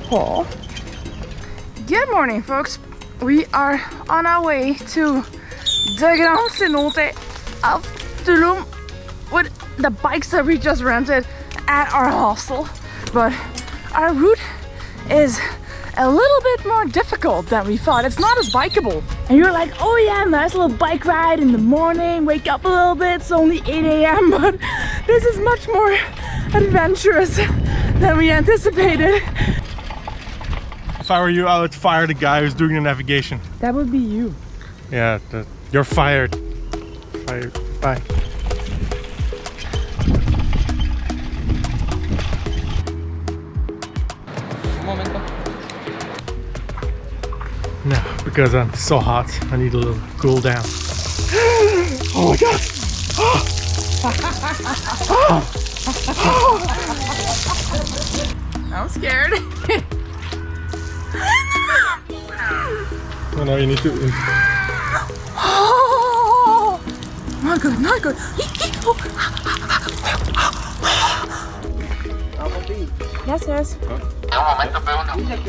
Paul. Good morning, folks. We are on our way to the Grand Cenote of Tulum with the bikes that we just rented at our hostel. But our route is a little bit more difficult than we thought. It's not as bikeable. And you're like, oh yeah, nice little bike ride in the morning, wake up a little bit, it's only 8 a.m. But this is much more adventurous than we anticipated. If I were you, I would fire the guy who's doing the navigation. That would be you. Yeah, you're fired. Fired. Bye. No, because I'm so hot, I need a little cool down. Oh my god! I'm scared. Oh no, you need to... Oh, not good, not good. Yes, yes.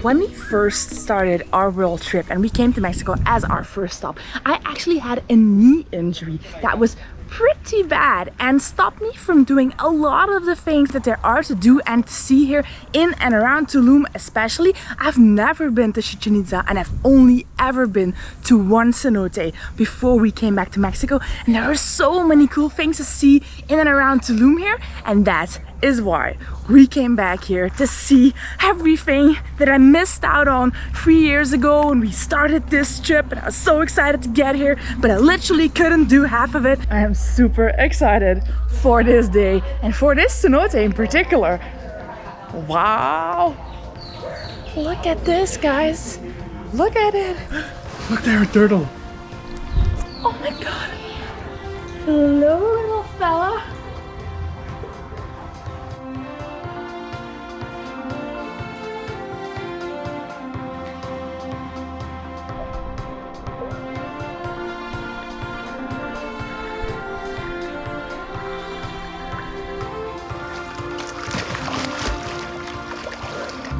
When we first started our world trip and we came to Mexico as our first stop, I actually had a knee injury that was pretty bad and stopped me from doing a lot of the things that there are to do and to see here in and around Tulum especially. I've never been to Chichen Itza and I've only ever been to one cenote before we came back to Mexico, and there are so many cool things to see in and around Tulum here, and that is why we came back here to see everything that I missed out on 3 years ago when we started this trip, and I was so excited to get here, but I literally couldn't do half of it. I am super excited for this day and for this cenote in particular. Wow! Look at this, guys. Look at it. Look there, a turtle. Oh my god. Hello, little fella.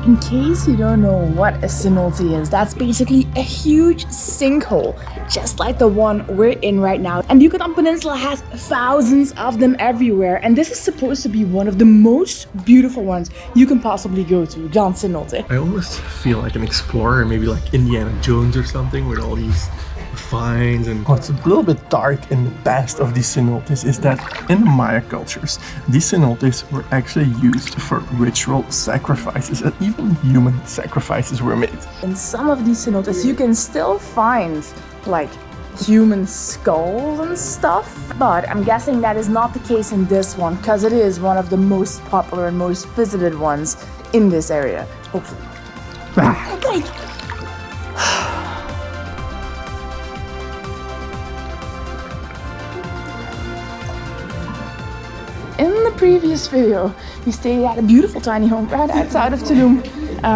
In case you don't know what a cenote is, that's basically a huge sinkhole, just like the one we're in right now. And the Yucatan Peninsula has thousands of them everywhere, and this is supposed to be one of the most beautiful ones you can possibly go to, Grand Cenote. I almost feel like an explorer, maybe like Indiana Jones or something, with all these finds. And what's a little bit dark in the past of these cenotes is that in the Maya cultures, these cenotes were actually used for ritual sacrifices, and even human sacrifices were made. In some of these cenotes you can still find like human skulls and stuff, but I'm guessing that is not the case in this one, because it is one of the most popular and most visited ones in this area. Hopefully. Okay. In the previous video, we stayed at a beautiful tiny home right outside of Tulum,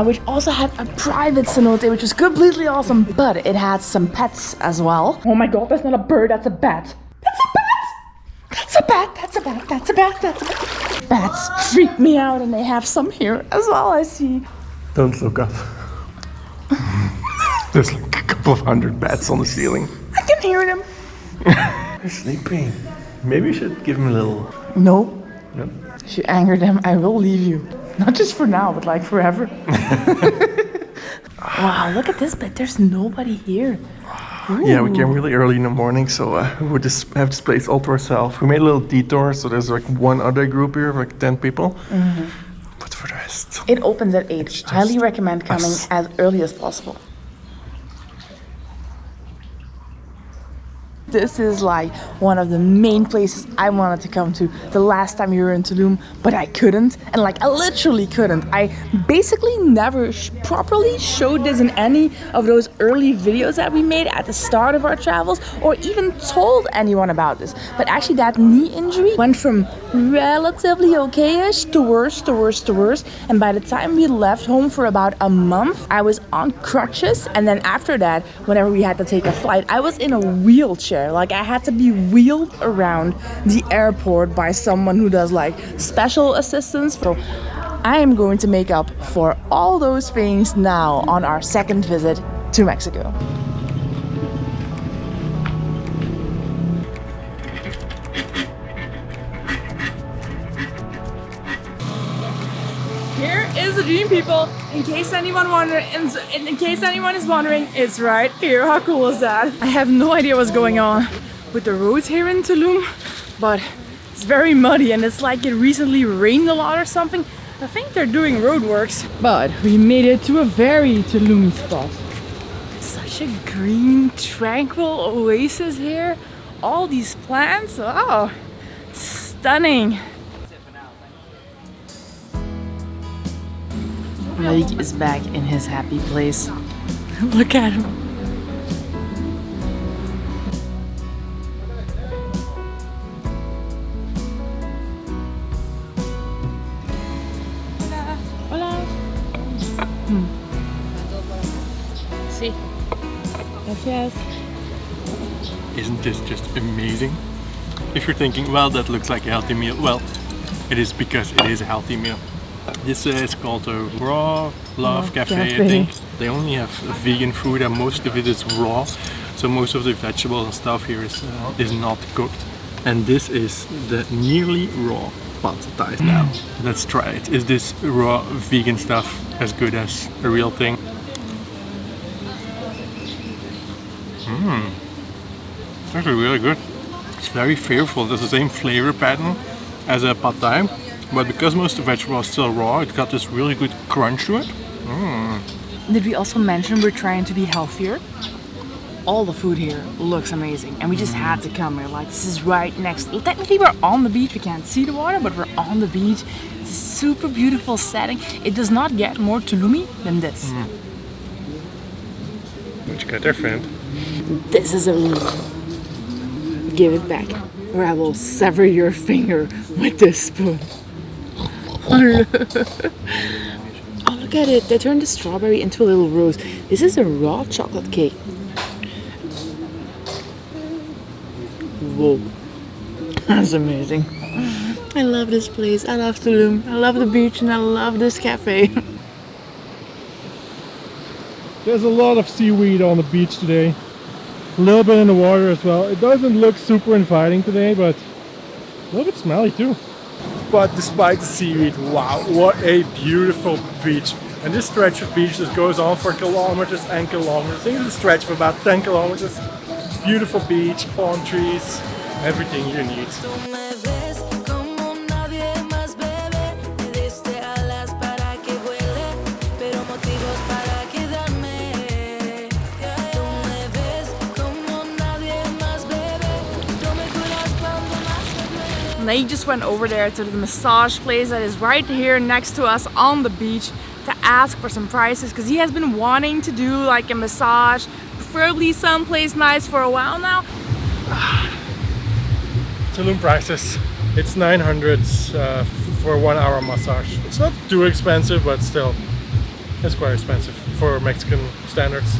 which also had a private cenote, which was completely awesome, but it had some pets as well. Oh my god, that's not a bird, that's a bat. That's a bat! That's a bat, that's a bat, that's a bat, that's a bat. Bats freak me out, and they have some here as well, I see. Don't look up. There's like a couple of hundred bats on the ceiling. I can hear them. They're sleeping. Maybe you should give them a little... No. No. If you anger them, I will leave you. Not just for now, but like forever. Wow, look at this bit. There's nobody here. Ooh. Yeah, we came really early in the morning, so we just have this place all to ourselves. We made a little detour, so there's like one other group here, like 10 people. Mm-hmm. But for the rest... It opens at 8. Highly recommend coming as early as possible. This is like one of the main places I wanted to come to the last time we were in Tulum, but I couldn't, and like I literally couldn't. I basically never properly showed this in any of those early videos that we made at the start of our travels, or even told anyone about this. But actually that knee injury went from relatively okay-ish to worse, to worse, to worse, and by the time we left home for about a month, I was on crutches, and then after that, whenever we had to take a flight, I was in a wheelchair. Like I had to be wheeled around the airport by someone who does like special assistance. So I am going to make up for all those things now on our second visit to Mexico. Here is the dream, people. In case anyone is wondering, it's right here. How cool is that? I have no idea what's going on with the roads here in Tulum, but it's very muddy and it's like it recently rained a lot or something. I think they're doing roadworks, but we made it to a very Tulum spot. Such a green, tranquil oasis here. All these plants, wow, stunning. Naick is back in his happy place. Look at him. Hola. Sí. Gracias. Isn't this just amazing? If you're thinking, well, that looks like a healthy meal, well, it is because it is a healthy meal. This is called a Raw Love Cafe, I think. They only have vegan food and most of it is raw. So most of the vegetables and stuff here is not cooked. And this is the nearly raw pad thai now. Let's try it. Is this raw vegan stuff as good as a real thing? It's actually really good. It's very flavorful. There's the same flavor pattern as a pad thai. But because most of the vegetable is still raw, it got this really good crunch to it. Did we also mention we're trying to be healthier? All the food here looks amazing and we just had to come here. Like, this is right next. Technically we're on the beach, we can't see the water, but we're on the beach. It's a super beautiful setting. It does not get more Tulumi than this. Which got different. This is a... Give it back or I will sever your finger with this spoon. Oh, look at it. They turned the strawberry into a little rose. This is a raw chocolate cake. Whoa. That's amazing. I love this place. I love Tulum. I love the beach and I love this cafe. There's a lot of seaweed on the beach today. A little bit in the water as well. It doesn't look super inviting today, but a little bit smelly too. But despite the seaweed, wow, what a beautiful beach. And this stretch of beach just goes on for kilometers and kilometers. I think it's a stretch of about 10 kilometers. Beautiful beach, palm trees, everything you need. Naick just went over there to the massage place that is right here next to us on the beach to ask for some prices because he has been wanting to do like a massage, preferably someplace nice for a while now. Tulum prices. It's 900 for a 1 hour massage. It's not too expensive, but still, it's quite expensive for Mexican standards.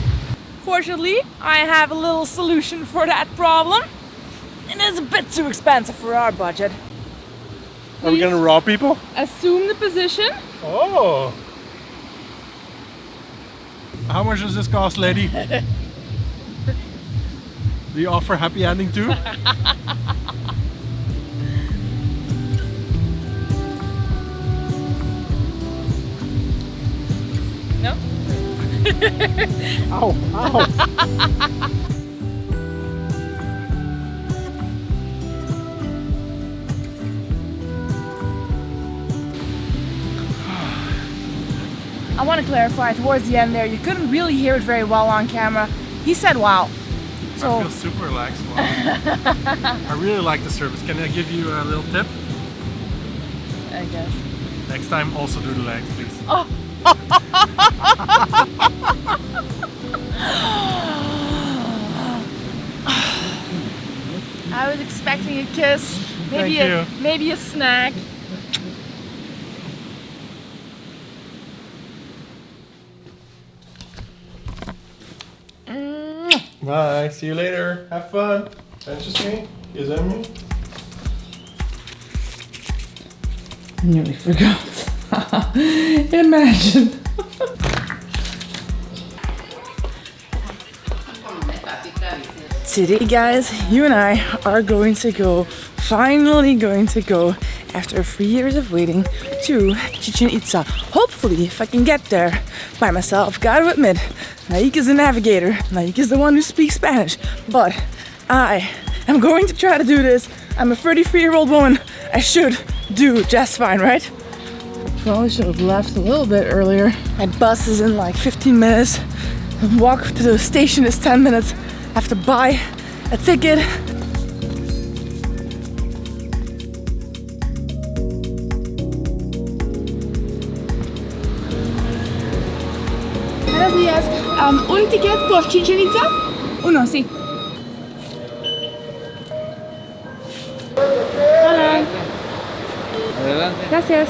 Fortunately, I have a little solution for that problem. It is a bit too expensive for our budget. Are we gonna rob people? Assume the position. Oh! How much does this cost, lady? Do you offer happy ending too? No? Ow! Ow! I want to clarify, towards the end there, you couldn't really hear it very well on camera. He said wow. So I feel super relaxed. Wow. I really like the service. Can I give you a little tip? I guess. Next time also do the legs, please. Oh. I was expecting a kiss, maybe a snack. Bye, see you later. Have fun. That's just me. Is that me? I nearly forgot. Imagine. Today, guys, you and I are going to go, finally going to go, after 3 years of waiting, to Chichen Itza. Hopefully, if I can get there by myself. Gotta admit, Naick is the navigator. Naick is the one who speaks Spanish. But I am going to try to do this. I'm a 33-year-old woman. I should do just fine, right? Probably should have left a little bit earlier. My bus is in like 15 minutes. Walk to the station is 10 minutes. I have to buy a ticket. Buenos días. Un ticket por Chichen Itza? Uno, sí. Hola. Adelante. Gracias.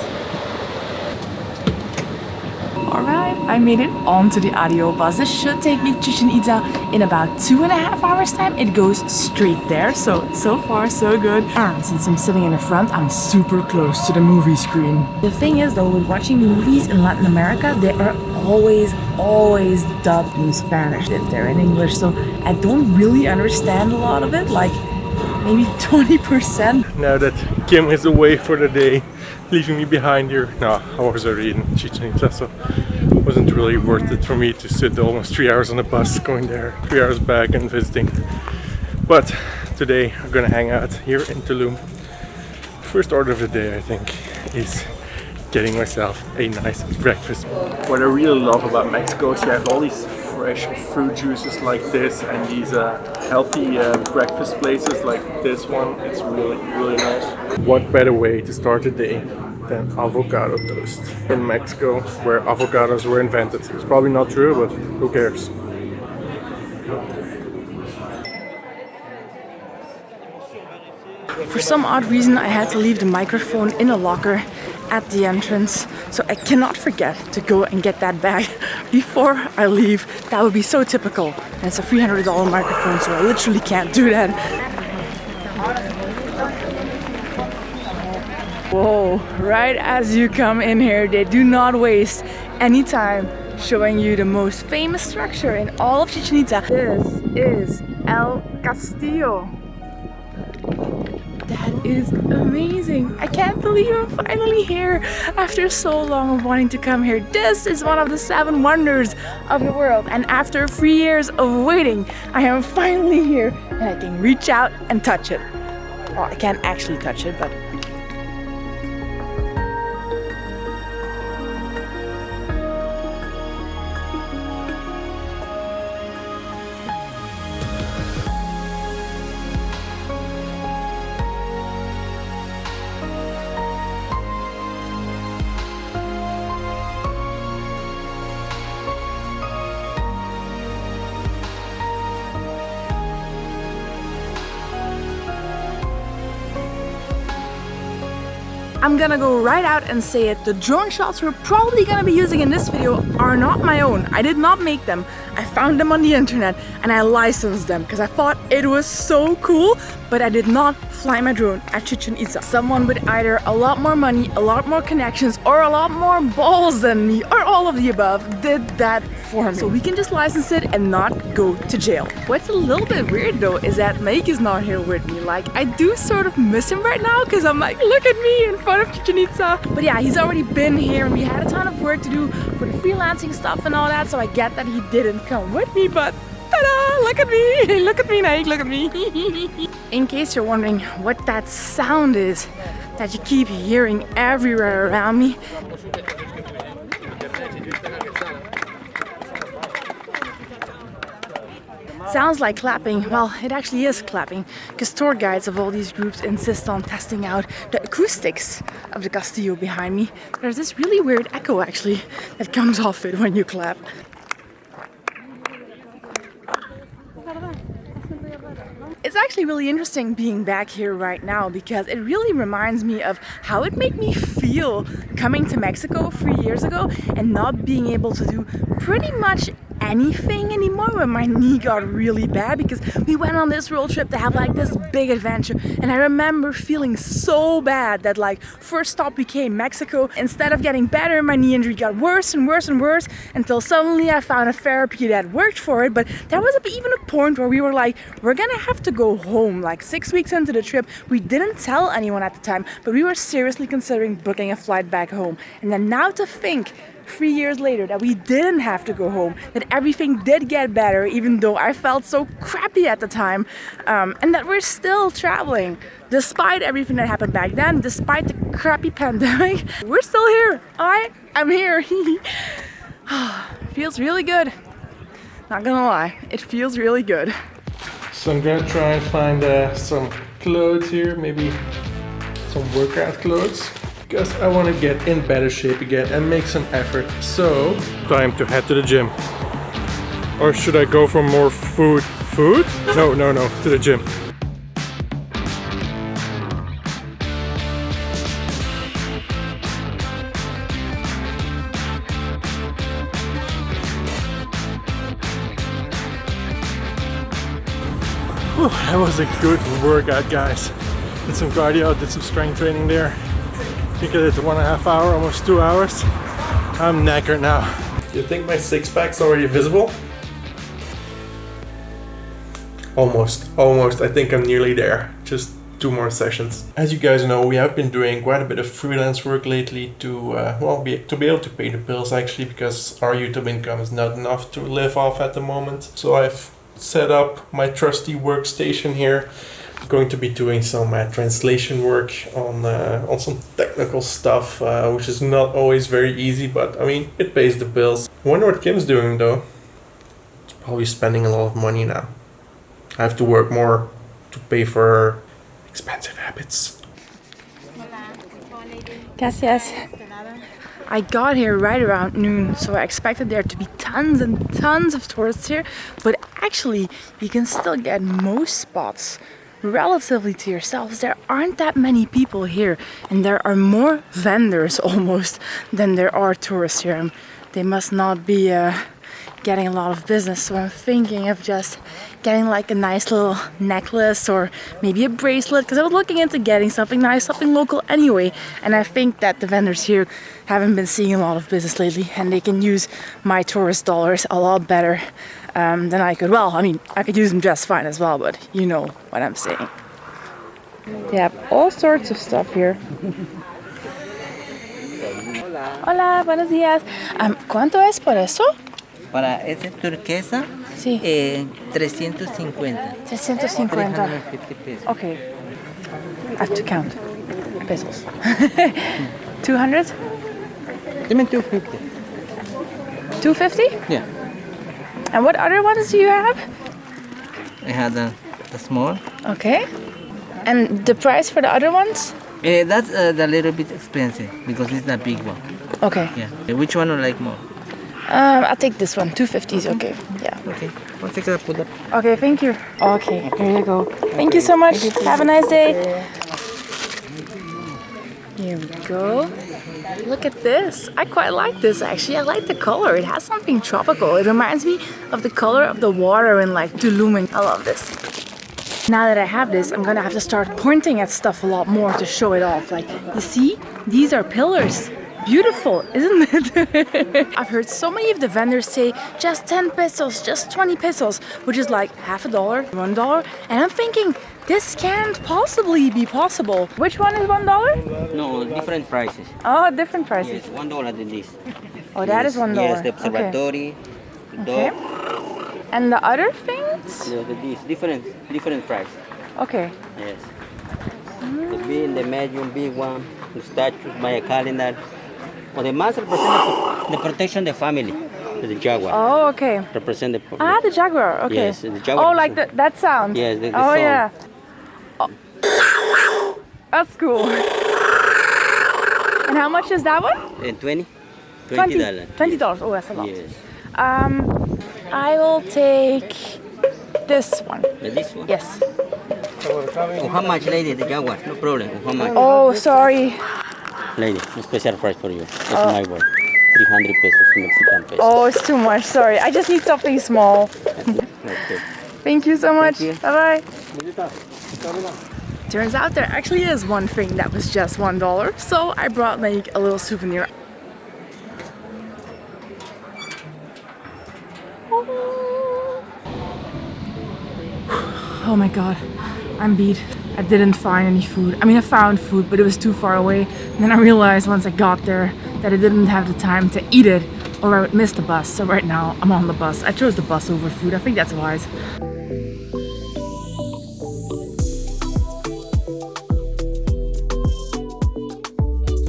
Alright, I made it onto the Adio bus. This should take me to Chichen Itza in about 2.5 hours time. It goes straight there, so far so good. And since I'm sitting in the front, I'm super close to the movie screen. The thing is though, with watching movies in Latin America, they are always dubbed in Spanish if they're in English, so I don't really understand a lot of it, like maybe 20%. Now that Kim is away for the day, leaving me behind here. No, I was already in Chichen Itza, so it wasn't really worth it for me to sit almost 3 hours on the bus going there, 3 hours back and visiting. But today I'm gonna hang out here in Tulum. First order of the day, I think, is getting myself a nice breakfast. What I really love about Mexico is you have all these fresh fruit juices like this and these healthy breakfast places like this one. It's really nice. What better way to start the day than avocado toast in Mexico, where avocados were invented. It's probably not true, but who cares? For some odd reason, I had to leave the microphone in a locker at the entrance, so I cannot forget to go and get that bag before I leave. That would be so typical. And it's a $300 microphone, so I literally can't do that. Whoa, right as you come in here, they do not waste any time showing you the most famous structure in all of Chichen Itza. This is El Castillo. That is amazing. I can't believe I'm finally here after so long of wanting to come here. This is one of the 7 wonders of the world. And after 3 years of waiting, I am finally here and I can reach out and touch it. Well, I can't actually touch it, but I'm gonna go right out and say it. The drone shots we're probably gonna be using in this video are not my own. I did not make them. I found them on the internet and I licensed them because I thought it was so cool, but I did not fly my drone at Chichen Itza. Someone with either a lot more money, a lot more connections, or a lot more balls than me, or all of the above, did that for me. So we can just license it and not go to jail. What's a little bit weird though is that Naick is not here with me. Like, I do sort of miss him right now because I'm like, look at me in front of Chichen Itza. But yeah, he's already been here and we had a ton of work to do for the freelancing stuff and all that, so I get that he didn't come with me, but ta-da! Look at me! Look at me, Naick, look at me! In case you're wondering what that sound is that you keep hearing everywhere around me, sounds like clapping. Well, it actually is clapping, because tour guides of all these groups insist on testing out the acoustics of the Castillo behind me. There's this really weird echo actually that comes off it when you clap. It's actually really interesting being back here right now because it really reminds me of how it made me feel coming to Mexico 3 years ago and not being able to do pretty much anything anymore when my knee got really bad, because we went on this road trip to have like this big adventure, and I remember feeling so bad that like first stop became Mexico. Instead of getting better, my knee injury got worse and worse and worse until suddenly I found a therapy that worked for it. But there was even a point where we were like, we're gonna have to go home. Like 6 weeks into the trip, we didn't tell anyone at the time, but we were seriously considering booking a flight back home. And then now to think 3 years later that we didn't have to go home, that everything did get better even though I felt so crappy at the time, and that we're still traveling despite everything that happened back then, despite the crappy pandemic. We're still here. I am here. Feels really good. Not gonna lie, it feels really good. So I'm gonna try and find some clothes here, maybe some workout clothes, because I want to get in better shape again and make some effort. So, time to head to the gym. Or should I go for more food? Food? No, to the gym. Whew, that was a good workout, guys. Did some cardio, did some strength training there. I think I did 1.5 hours, almost 2 hours. I'm knackered now. Do you think my six-pack's already visible? Almost. I think I'm nearly there. Just 2 more sessions. As you guys know, we have been doing quite a bit of freelance work lately to be able to pay the bills, actually, because our YouTube income is not enough to live off at the moment. So I've set up my trusty workstation here. I'm going to be doing some translation work on some technical stuff, which is not always very easy, but I mean, it pays the bills. I wonder what Kim's doing though. She's probably spending a lot of money now. I have to work more to pay for her expensive habits. Gracias. I got here right around noon, so I expected there to be tons and tons of tourists here, but actually you can still get most spots relatively to yourselves. There aren't that many people here, and there are more vendors almost than there are tourists here. They must not be getting a lot of business, so I'm thinking of just getting like a nice little necklace or maybe a bracelet, because I was looking into getting something nice, something local anyway, and I think that the vendors here haven't been seeing a lot of business lately, and they can use my tourist dollars a lot better than I could. Well, I mean, I could use them just fine as well, but you know what I'm saying. They have all sorts of stuff here. Hola, buenos días. ¿Cuánto es por eso? Para ese turquesa, Sí. 350. 350. 350 pesos. Okay. I have to count. Pesos. 200? Give me 250. 250? Yeah. And what other ones do you have? I had the small. Okay. And the price for the other ones? That's a little bit expensive because it's the big one. Okay. Yeah. Which one you like more? I'll take this one. 250 is okay. Yeah. Okay. One second, I'll put that. Okay, thank you. Okay, here you go. Thank you so much. Have a nice day. Here we go. Look at this. I quite like this actually. I like the color. It has something tropical. It reminds me of the color of the water in like Tulum. I love this. Now that I have this, I'm gonna have to start pointing at stuff a lot more to show it off. Like, you see? These are pillars. Beautiful, isn't it? I've heard so many of the vendors say just 10 pesos, just 20 pesos, which is like half $1, $1. And I'm thinking, this can't possibly be possible. Which one is $1? No, different prices. Oh, different prices. Yes, $1 than this. Oh, that is $1. Yes, the observatory, the Okay. dog. And the other things? Yeah, this different price. Okay. Yes. The big, the medium, big one, the statues, Maya calendar. Well, the mask represents the protection of the family, the jaguar. Oh, okay. Represent the. Ah, the jaguar. Okay. Yes, the jaguar. Oh, like that sound. Yes, the oh, song. yeah. Oh. That's cool. And how much is that one? $20. $20. $20. Oh, that's a lot. Yes. I will take this one. This one? Yes. Oh, how much, lady? The jaguar? No problem. Oh, how much? Oh, sorry. Lady, a special price for you. That's Oh. my word. 300 pesos Mexican pesos. Oh, it's too much. Sorry. I just need something small. Okay. Thank you so much. you. Bye bye. Turns out there actually is one thing that was just $1, so I brought Naick a little souvenir. Oh my god, I'm beat. I didn't find any food. I mean, I found food, but it was too far away. And then I realized once I got there that I didn't have the time to eat it or I would miss the bus. So right now I'm on the bus. I chose the bus over food. I think that's wise.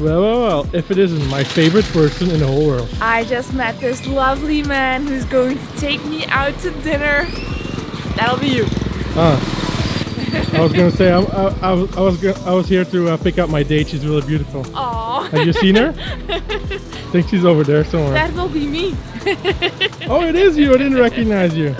Well, if it isn't my favorite person in the whole world. I just met this lovely man who's going to take me out to dinner. That'll be you. I was gonna say I was here to pick up my date. She's really beautiful. Aww. Have you seen her? I think she's over there somewhere. That will be me. Oh, it is you. I didn't recognize you.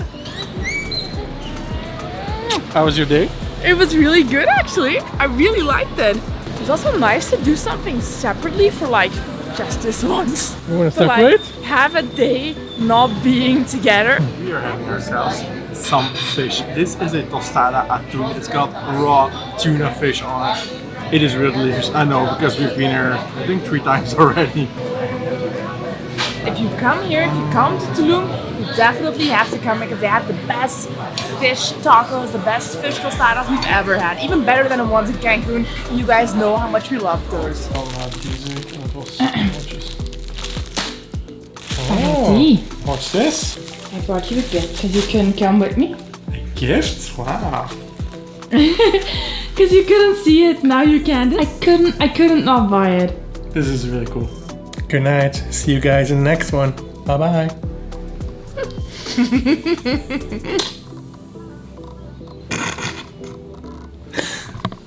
How was your date? It was really good actually. I really liked it. It was also nice to do something separately for like just this once. You want to To separate? like have a day not being together. We are having ourselves some fish. This is a tostada atún. It's got raw tuna fish on it. It is really delicious. I know because we've been here I think 3 times already. If you come here, if you come to Tulum, you definitely have to come because they have the best fish tacos, the best fish tostadas we've ever had. Even better than the ones in Cancun. You guys know how much we love those. Oh, what's this? I brought you a gift because you couldn't come with me. A gift? Wow. Because you couldn't see it, now you can. I couldn't not buy it. This is really cool. Good night. See you guys in the next one. Bye bye.